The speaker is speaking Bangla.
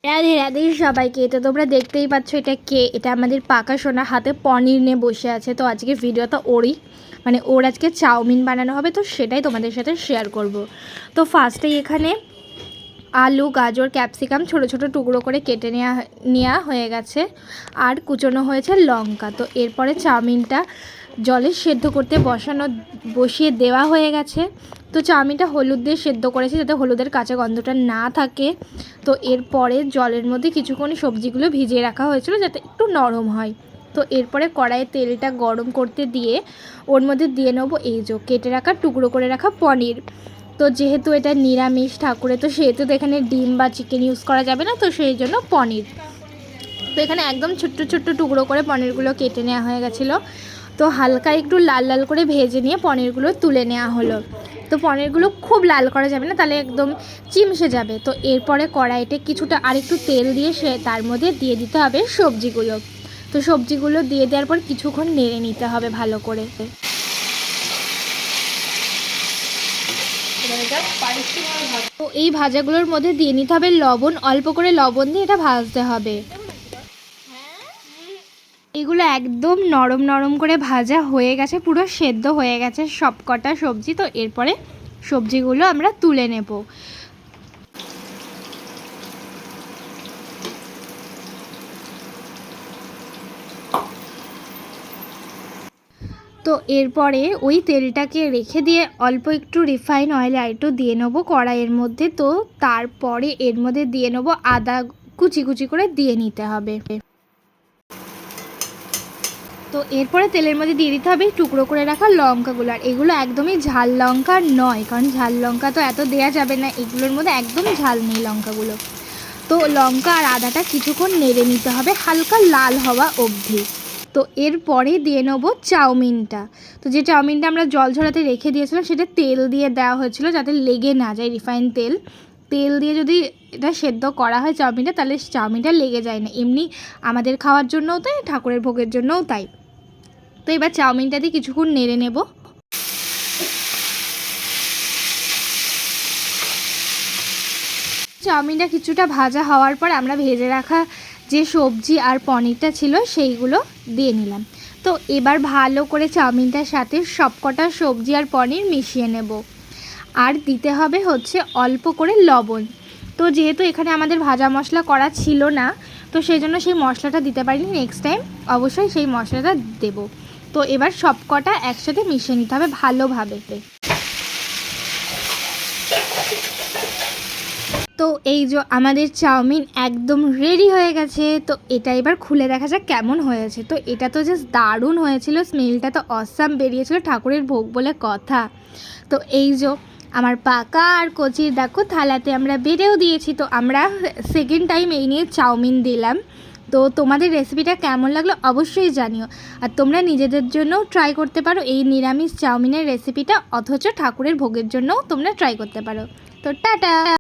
রাধে রাধে সবাইকে। তো তোমরা দেখতেই পাচ্ছ এটা কে, এটা আমাদের পাকা সোনা হাতে পনির নিয়ে বসে আছে। তো আজকে ভিডিওটা ওরই, মানে ওর আজকে চাউমিন বানানো হবে, তো সেটাই তোমাদের সাথে শেয়ার করব। তো ফার্স্টেই এখানে আলু, গাজর, ক্যাপসিকাম ছোট ছোট টুকরো করে কেটে নেওয়া হয়ে গেছে, আর কুচোনো হয়েছে লঙ্কা। তো এরপরে চাউমিনটা জলে সেদ্ধ করতে বসিয়ে দেওয়া হয়ে গেছে। তো চাউমিনটা হলুদ দিয়ে সেদ্ধ করেছি যাতে হলুদের কাঁচা গন্ধটা না থাকে। তো এরপরে জলের মধ্যে কিছুক্ষণ সবজিগুলো ভিজিয়ে রাখা হয়েছিল যাতে একটু নরম হয়। তো এরপরে কড়াইয়ে তেলটা গরম করতে দিয়ে ওর মধ্যে দিয়ে নেবো এই যে কেটে রাখা টুকরো করে রাখা পনির। তো যেহেতু এটা নিরামিষ ঠাকুরে, তো সেহেতু তো এখানে ডিম বা চিকেন ইউজ করা যাবে না, তো সেই জন্য পনির। তো এখানে একদম ছোট্ট ছোট্ট টুকরো করে পনিরগুলো কেটে নেওয়া হয়ে গেছিলো। তো হালকা একটু লাল লাল করে ভেজে নিয়ে পনিরগুলো তুলে নেওয়া হলো। তো পনিরগুলো খুব লাল করা যাবে না, তাহলে একদম চিমসে যাবে। তো এরপরে কড়াইতে কিছুটা আরেকটু তেল দিয়ে তার মধ্যে দিয়ে দিতে হবে সবজিগুলো। তো সবজিগুলো দিয়ে দেওয়ার পর কিছুক্ষণ নেড়ে নিতে হবে ভালো করে। তো এই ভাজাগুলোর মধ্যে দিয়ে নিতে হবে লবণ, অল্প করে লবণ দিয়ে এটা ভাজতে হবে। এগুলো একদম নরম নরম করে ভাজা হয়ে গেছে, পুরো সেদ্ধ হয়ে গেছে সব কটা সবজি। তো এরপরে সবজিগুলো আমরা তুলে নেব। তো এরপরে ওই তেলটাকে রেখে দিয়ে অল্প একটু রিফাইন অয়েল আর একটু দিয়ে নেবো কড়াইয়ের মধ্যে। তো তারপরে এর মধ্যে দিয়ে নেবো আদা, কুচি কুচি করে দিয়ে নিতে হবে। তো এরপরে তেলের মধ্যে দিয়ে দিতে হবে টুকরো করে রাখা লঙ্কাগুলো। আর এগুলো একদমই ঝাল লঙ্কা নয়, কারণ ঝাল লঙ্কা তো এত দেয়া যাবে না, এগুলোর মধ্যে একদম ঝাল নেই লঙ্কাগুলো। তো লঙ্কা আর আদাটা কিছুক্ষণ নেড়ে নিতে হবে হালকা লাল হওয়া অবধি। তো এরপরে দিয়ে নেবো চাউমিনটা। তো যে চাউমিনটা আমরা জল ঝরাতে রেখে দিয়েছিলাম সেটা তেল দিয়ে দেওয়া হয়েছিল যাতে লেগে না যায়। রিফাইন তেল দিয়ে যদি এটা সেদ্ধ করা হয় চাউমিনটা, তাহলে চাউমিনটা লেগে যায় না। এমনি আমাদের খাওয়ার জন্যও তাই, ঠাকুরের ভোগের জন্যও তাই। তো এবার চাউমিনটা দিয়ে কিছুক্ষণ নেড়ে নেব। চাউমিনটা কিছুটা ভাজা হওয়ার পর আমরা ভেজে রাখা যে সবজি আর পনিরটা ছিল সেইগুলো দিয়ে নিলাম। তো এবার ভালো করে চাউমিনটার সাথে সবকটা সবজি আর পনির মিশিয়ে নেব। আর দিতে হবে হচ্ছে অল্প করে লবণ। তো যেহেতু এখানে আমাদের ভাজা মশলা করা ছিল না, তো সেই জন্য সেই মশলাটা দিতে পারিনি। নেক্সট টাইম অবশ্যই সেই মশলাটা দেব। তো এবার সবকটা একসাথে মিশিয়ে নিতে হবে ভালোভাবে। তো এই যে আমাদের চাউমিন একদম রেডি হয়ে গেছে। তো এটা এবার খুলে দেখা যাক কেমন হয়েছে। তো এটা তো জাস্ট দারুণ হয়েছিল, স্মেলটা তো অসাম বেরিয়েছিল, ঠাকুরের ভোগ বলে কথা। তো এই যে আমার পাকা আর কচির দেখো থালাতে আমরা বেড়েও দিয়েছি। তো আমরা সেকেন্ড টাইম এই নিয়ে চাউমিন দিলাম। তো তোমাদের রেসিপিটা কেমন লাগলো অবশ্যই জানিও। আর তোমরা নিজেদের জন্যও ট্রাই করতে পারো এই নিরামিষ চাউমিনের রেসিপিটা, অথচ ঠাকুরের ভোগের জন্যও তোমরা ট্রাই করতে পারো। তো টাটা।